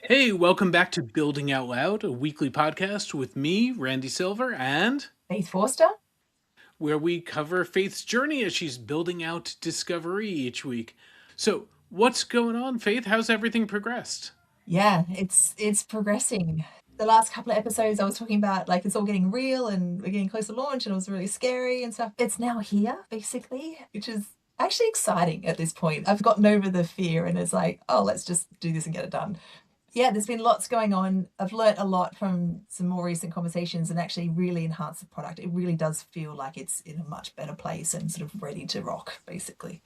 Hey, welcome back to Building Out Loud, a weekly podcast with me, Randy Silver, and Faith Forster? where we cover Faith's journey as she's building out discovery each week. So, what's going on, Faith? How's everything progressed? Yeah, it's progressing. The last couple of episodes I was talking about like it's all getting real and we're getting close to launch and it was really scary and stuff. It's now here, basically, which is actually exciting at this point. I've gotten over the fear and it's like, oh, let's just do this and get it done. Yeah, there's been lots going on. I've learnt a lot from some more recent conversations and actually really enhanced the product. It really does feel like it's in a much better place and sort of ready to rock, basically.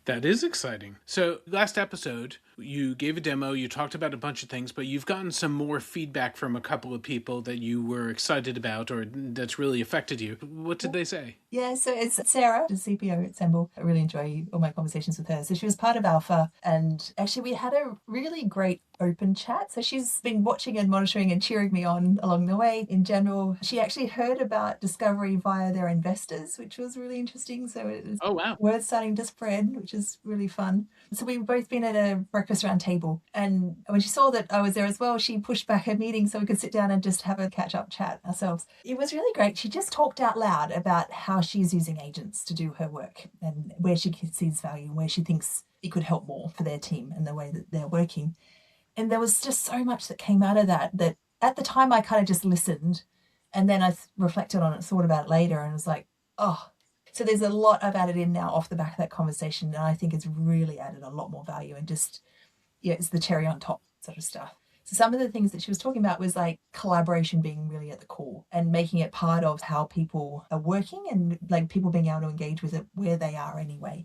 That is exciting. So, last episode, you gave a demo, you talked about a bunch of things, but you've gotten some more feedback from a couple of people that you were excited about or that's really affected you. What did they say? Yeah, so it's Sara, the CPO at Semble. I really enjoy all my conversations with her. So she was part of Alpha, and actually we had a really great open chat. So she's been watching and monitoring and cheering me on along the way. In general, she actually heard about Discovery via their investors, which was really interesting. So it was Oh, wow. word starting to spread, which is really fun. So we've both been at a breakfast round table. And when she saw that I was there as well, she pushed back her meeting so we could sit down and just have a catch up chat ourselves. It was really great. She just talked out loud about how she's using agents to do her work and where she sees value and where she thinks it could help more for their team and the way that they're working. And there was just so much that came out of that at the time I kind of just listened and then I reflected on it, thought about it later and was like, oh, so there's a lot I've added in now off the back of that conversation, and I think it's really added a lot more value and just, yeah, it's the cherry on top sort of stuff. So some of the things that she was talking about was like collaboration being really at the core and making it part of how people are working and like people being able to engage with it where they are anyway.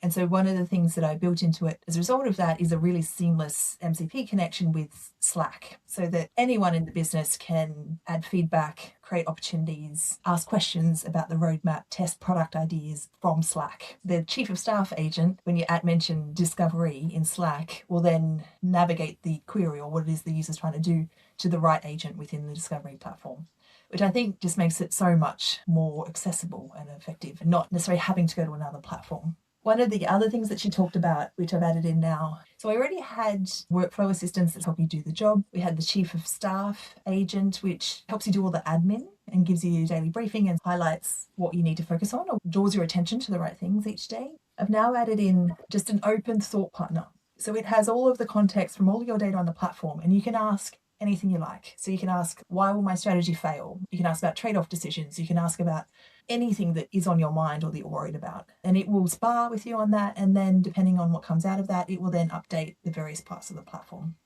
And so one of the things that I built into it as a result of that is a really seamless MCP connection with Slack so that anyone in the business can add feedback, create opportunities, ask questions about the roadmap, test product ideas from Slack. The chief of staff agent, when you mention discovery in Slack, will then navigate the query or what it is the user's trying to do to the right agent within the discovery platform, which I think just makes it so much more accessible and effective and not necessarily having to go to another platform. One of the other things that she talked about, which I've added in now, so I already had workflow assistants that help you do the job. We had the chief of staff agent, which helps you do all the admin and gives you your daily briefing and highlights what you need to focus on or draws your attention to the right things each day. I've now added in just an open thought partner. So it has all of the context from all of your data on the platform, and you can ask anything you like. So you can ask, why will my strategy fail? You can ask about trade-off decisions. You can ask about anything that is on your mind or that you're worried about. And it will spar with you on that. And then depending on what comes out of that, it will then update the various parts of the platform.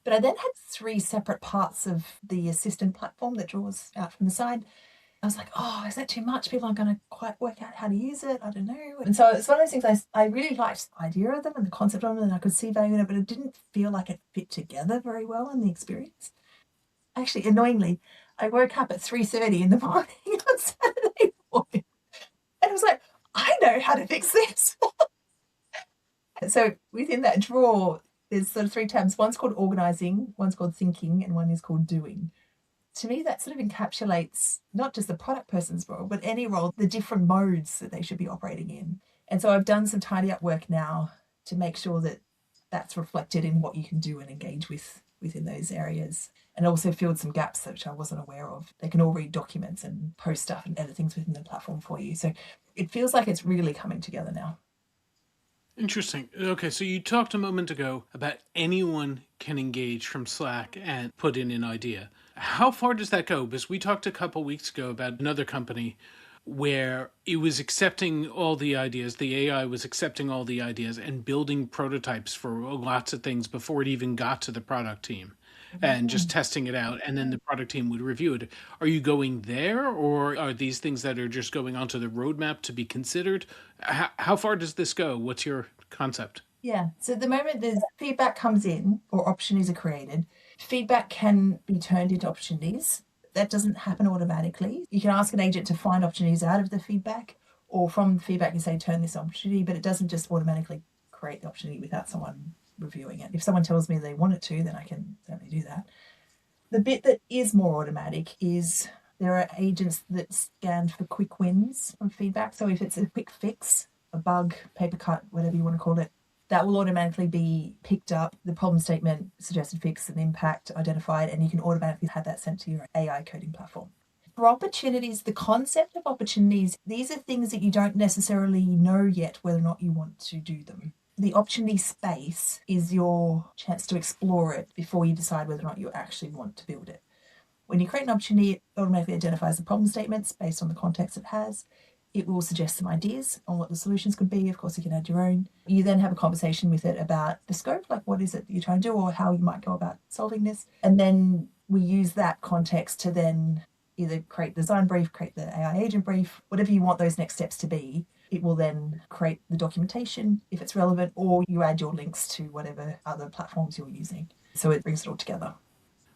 But I then had 3 separate parts of the assistant platform that draws out from the side. I was like, oh, is that too much? People aren't going to quite work out how to use it. I don't know. And so it's one of those things I really liked the idea of them and the concept of them, and I could see value in it, but it didn't feel like it fit together very well in the experience. Actually, annoyingly, I woke up at 3:30 in the morning on Saturday morning. And I was like, I know how to fix this. So within that drawer, there's sort of 3 tabs. One's called Organising, one's called Thinking, and one is called Doing. To me, that sort of encapsulates not just the product person's role, but any role, the different modes that they should be operating in. And so I've done some tidy up work now to make sure that that's reflected in what you can do and engage with within those areas. And also filled some gaps which I wasn't aware of. They can all read documents and post stuff and edit things within the platform for you. So it feels like it's really coming together now. Interesting. Okay, so you talked a moment ago about anyone can engage from Slack and put in an idea. How far does that go? Because we talked a couple weeks ago about another company where it was accepting all the ideas, the AI was accepting all the ideas and building prototypes for lots of things before it even got to the product team and just testing it out. And then the product team would review it. Are you going there, or are these things that are just going onto the roadmap to be considered? How far does this go? What's your concept? Yeah. So at the moment, there's feedback comes in or opportunities are created. Feedback can be turned into opportunities. That doesn't happen automatically. You can ask an agent to find opportunities out of the feedback, or from feedback you say turn this opportunity, but it doesn't just automatically create the opportunity without someone reviewing it. If someone tells me they want it to, then I can certainly do that. The bit that is more automatic is there are agents that scan for quick wins from feedback. So if it's a quick fix, a bug, paper cut, whatever you want to call it, that will automatically be picked up, the problem statement, suggested fix, and impact identified, and you can automatically have that sent to your AI coding platform. For opportunities, the concept of opportunities, these are things that you don't necessarily know yet whether or not you want to do them. The opportunity space is your chance to explore it before you decide whether or not you actually want to build it. When you create an opportunity, it automatically identifies the problem statements based on the context it has. It will suggest some ideas on what the solutions could be. Of course, you can add your own. You then have a conversation with it about the scope, like what is it that you're trying to do or how you might go about solving this. And then we use that context to then either create the design brief, create the AI agent brief, whatever you want those next steps to be. It will then create the documentation if it's relevant, or you add your links to whatever other platforms you're using. So it brings it all together.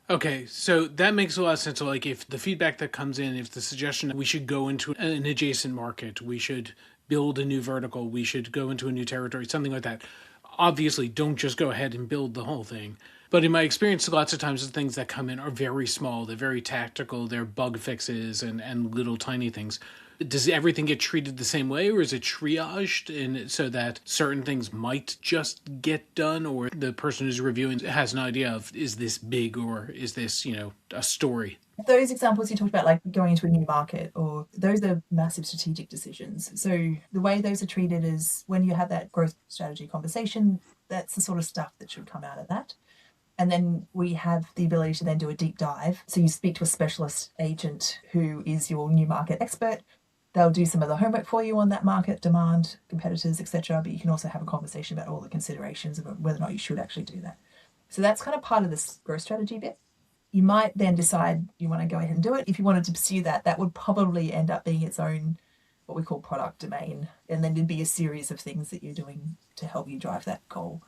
Okay, so that makes a lot of sense. So, like, if the feedback that comes in, if the suggestion that we should go into an adjacent market, we should build a new vertical, we should go into a new territory, something like that. Obviously, don't just go ahead and build the whole thing. But in my experience, lots of times the things that come in are very small, they're very tactical, they're bug fixes and little tiny things. Does everything get treated the same way, or is it triaged in so that certain things might just get done, or the person who's reviewing has an idea of, is this big or is this, a story? Those examples you talked about, like going into a new market, or those are massive strategic decisions. So the way those are treated is when you have that growth strategy conversation, that's the sort of stuff that should come out of that. And then we have the ability to then do a deep dive. So you speak to a specialist agent who is your new market expert. They'll do some of the homework for you on that market, demand, competitors, etc. But you can also have a conversation about all the considerations about whether or not you should actually do that. So that's kind of part of this growth strategy bit. You might then decide you want to go ahead and do it. If you wanted to pursue that, that would probably end up being its own, what we call product domain. And then there'd be a series of things that you're doing to help you drive that goal.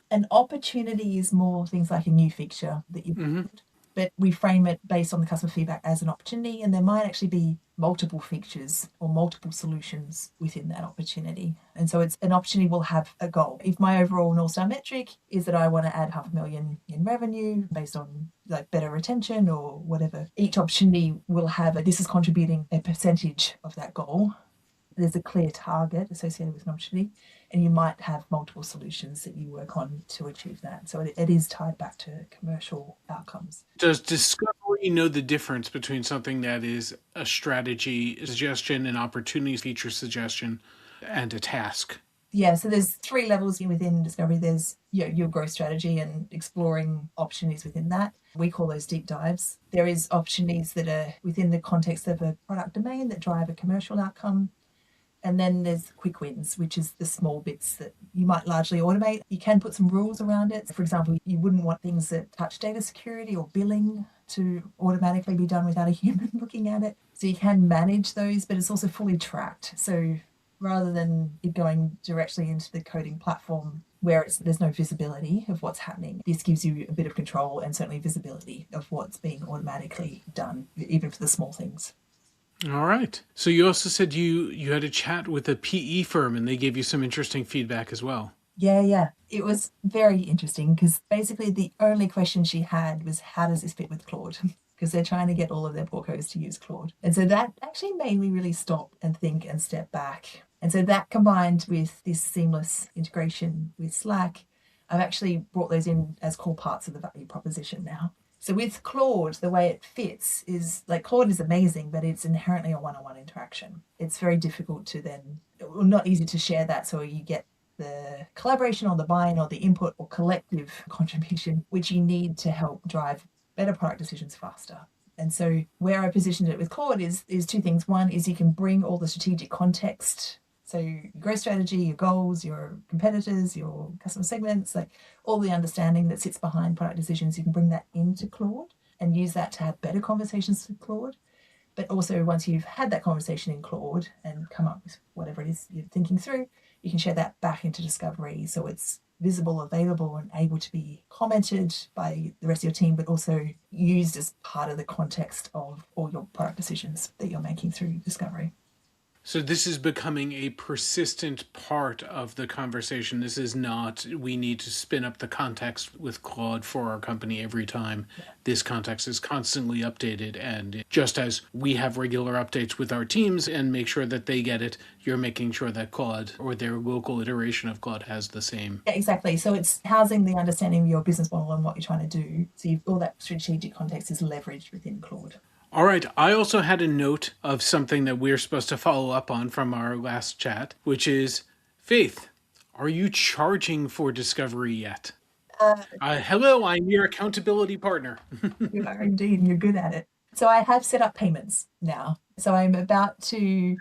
An opportunity is more things like a new feature that you build, but we frame it based on the customer feedback as an opportunity, and there might actually be multiple features or multiple solutions within that opportunity. And so it's an opportunity will have a goal. If my overall North Star metric is that I want to add 500,000 in revenue based on like better retention or whatever, each opportunity will have this is contributing a percentage of that goal. There's a clear target associated with an opportunity, and you might have multiple solutions that you work on to achieve that. So it is tied back to commercial outcomes. Does Discovery know the difference between something that is a strategy suggestion, an opportunity feature suggestion, and a task? Yeah, so there's 3 levels within Discovery. There's your growth strategy and exploring opportunities within that. We call those deep dives. There is opportunities that are within the context of a product domain that drive a commercial outcome. And then there's quick wins, which is the small bits that you might largely automate. You can put some rules around it. For example, you wouldn't want things that touch data security or billing to automatically be done without a human looking at it. So you can manage those, but it's also fully tracked. So rather than it going directly into the coding platform where there's no visibility of what's happening, this gives you a bit of control and certainly visibility of what's being automatically done, even for the small things. All right. So you also said you had a chat with a PE firm and they gave you some interesting feedback as well. Yeah. It was very interesting because basically the only question she had was, how does this fit with Claude? Because they're trying to get all of their portcos to use Claude. And so that actually made me really stop and think and step back. And so that combined with this seamless integration with Slack, I've actually brought those in as core parts of the value proposition now. So with Claude, the way it fits is like Claude is amazing, but it's inherently a one-on-one interaction. It's very difficult to then, not easy to share that. So you get the collaboration or the buy-in or the input or collective contribution, which you need to help drive better product decisions faster. And so where I positioned it with Claude is 2 things. One is you can bring all the strategic context. So your growth strategy, your goals, your competitors, your customer segments, like all the understanding that sits behind product decisions, you can bring that into Claude and use that to have better conversations with Claude. But also once you've had that conversation in Claude and come up with whatever it is you're thinking through, you can share that back into Discovery so it's visible, available, and able to be commented by the rest of your team, but also used as part of the context of all your product decisions that you're making through Discovery. So this is becoming a persistent part of the conversation. This is not, we need to spin up the context with Claude for our company every time. This context is constantly updated. And just as we have regular updates with our teams and make sure that they get it, you're making sure that Claude or their local iteration of Claude has the same. Yeah, exactly. So it's housing the understanding of your business model and what you're trying to do. So all that strategic context is leveraged within Claude. All right. I also had a note of something that we're supposed to follow up on from our last chat, which is Faith, are you charging for discovery yet? Uh, Hello, I'm your accountability partner. you are indeed, and you're good at it. So I have set up payments now. So I'm about to.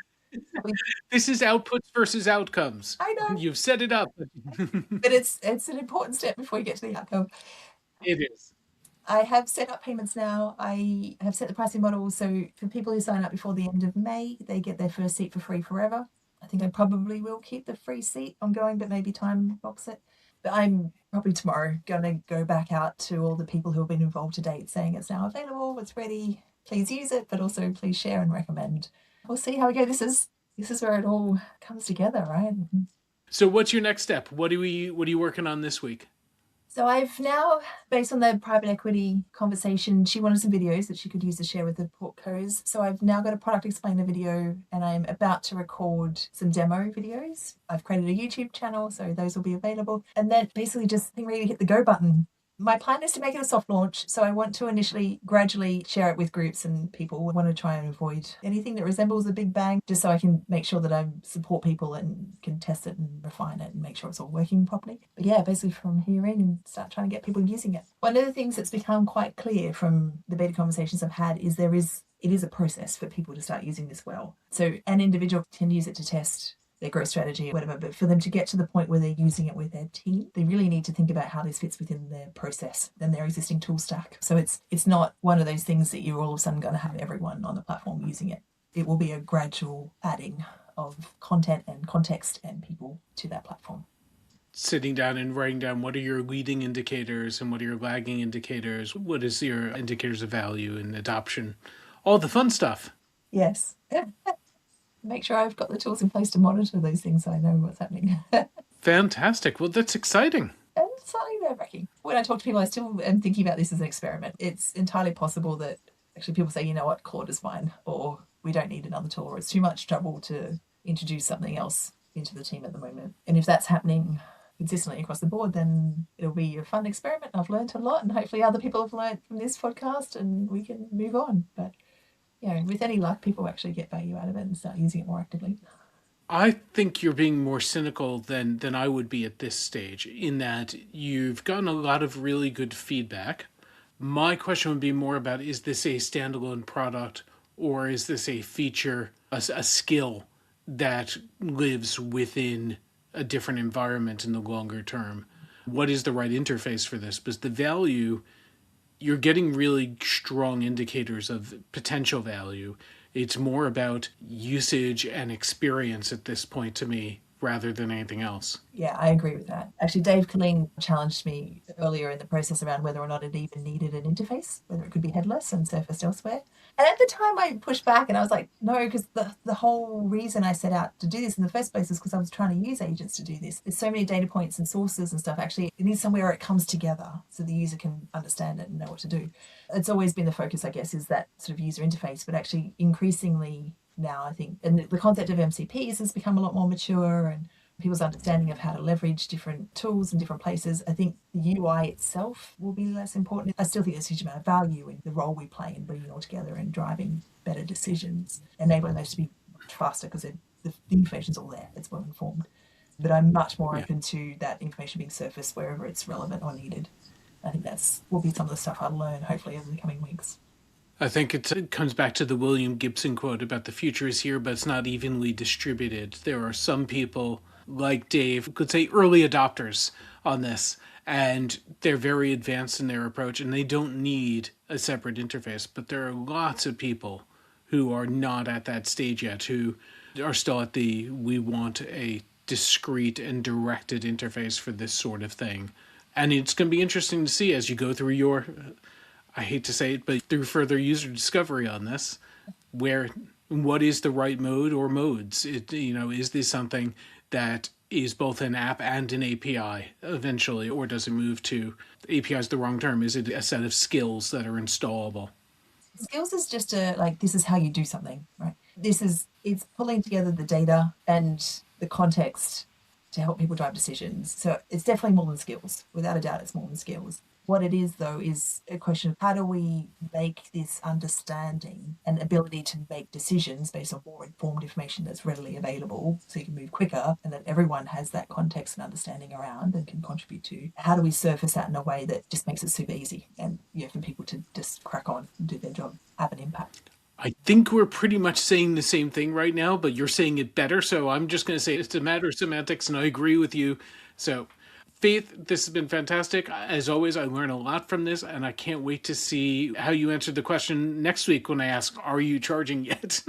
This is outputs versus outcomes. I know, You've set it up. but it's an important step before you get to the outcome. It is. I have set up payments now. I have set the pricing model. So for people who sign up before the end of May, they get their first seat for free forever. I think I probably will keep the free seat ongoing, but maybe time box it. But I'm probably tomorrow going to go back out to all the people who have been involved to date saying it's now available, it's ready, please use it, but also please share and recommend. We'll see how we go. This is where it all comes together, right? So what's your next step? What are you working on this week? So I've now, based on the private equity conversation, she wanted some videos that she could use to share with the portcos. So I've now got a product explainer video and I'm about to record some demo videos. I've created a YouTube channel, so those will be available. And then basically just really hit the go button. My plan is to make it a soft launch, so I want to initially gradually share it with groups and people. I want to try and avoid anything that resembles a big bang, just so I can make sure that I support people and can test it and refine it and make sure it's all working properly. But yeah, basically from here in and start trying to get people using it. One of the things that's become quite clear from the beta conversations I've had is it is a process for people to start using this well. So an individual can use it to test their growth strategy or whatever, but for them to get to the point where they're using it with their team, they really need to think about how this fits within their process and their existing tool stack. So it's not one of those things that you're all of a sudden going to have everyone on the platform using it. It will be a gradual adding of content and context and people to that platform. Sitting down and writing down what are your leading indicators and what are your lagging indicators? What is your indicators of value and adoption? All the fun stuff. Yes. Make sure I've got the tools in place to monitor those things so I know what's happening. Fantastic. Well, that's exciting. And slightly nerve-wracking. When I talk to people, I still am thinking about this as an experiment. It's entirely possible that actually people say, you know what, Claude is fine, or we don't need another tool, or it's too much trouble to introduce something else into the team at the moment. And if that's happening consistently across the board, then it'll be a fun experiment. I've learned a lot, and hopefully other people have learned from this podcast, and we can move on. But with any luck, people actually get value out of it and start using it more actively. I think you're being more cynical than I would be at this stage, in that you've gotten a lot of really good feedback. My question would be more about, is this a standalone product or is this a feature, a skill that lives within a different environment in the longer term? What is the right interface for this? Because the value, you're getting really strong indicators of potential value. It's more about usage and experience at this point to me rather than anything else. Yeah, I agree with that. Actually, Dave Colleen challenged me earlier in the process around whether or not it even needed an interface, whether it could be headless and surfaced elsewhere. And at the time I pushed back and I was like, no, because the whole reason I set out to do this in the first place is because I was trying to use agents to do this. There's so many data points and sources and stuff. Actually, it needs somewhere where it comes together so the user can understand it and know what to do. It's always been the focus, I guess, is that sort of user interface, but actually increasingly now, I think, and the concept of MCPs has become a lot more mature and people's understanding of how to leverage different tools in different places. I think the UI itself will be less important. I still think there's a huge amount of value in the role we play in bringing it all together and driving better decisions, enabling those to be much faster because the information's all there, it's well informed. But I'm much more open to that information being surfaced wherever it's relevant or needed. I think that's will be some of the stuff I'll learn hopefully over the coming weeks. I think it comes back to the William Gibson quote about the future is here, but it's not evenly distributed. There are some people like Dave, could say early adopters on this, and they're very advanced in their approach, and they don't need a separate interface. But there are lots of people who are not at that stage yet, who are still at we want a discrete and directed interface for this sort of thing. And it's going to be interesting to see as you go through your, I hate to say it, but through further user discovery on this, where What is the right mode or modes? Is this something that is both an app and an API eventually, or does it move to API is the wrong term? Is it a set of skills that are installable? Skills is just this is how you do something, right? It's pulling together the data and the context to help people drive decisions. So it's definitely more than skills. Without a doubt, it's more than skills. What it is, though, is a question of how do we make this understanding and ability to make decisions based on more informed information that's readily available so you can move quicker and that everyone has that context and understanding around and can contribute to. How do we surface that in a way that just makes it super easy and for people to just crack on and do their job, have an impact? I think we're pretty much saying the same thing right now, but you're saying it better. So I'm just going to say it's a matter of semantics, and I agree with you. So, Faith, this has been fantastic. As always, I learn a lot from this, and I can't wait to see how you answer the question next week when I ask, are you charging yet?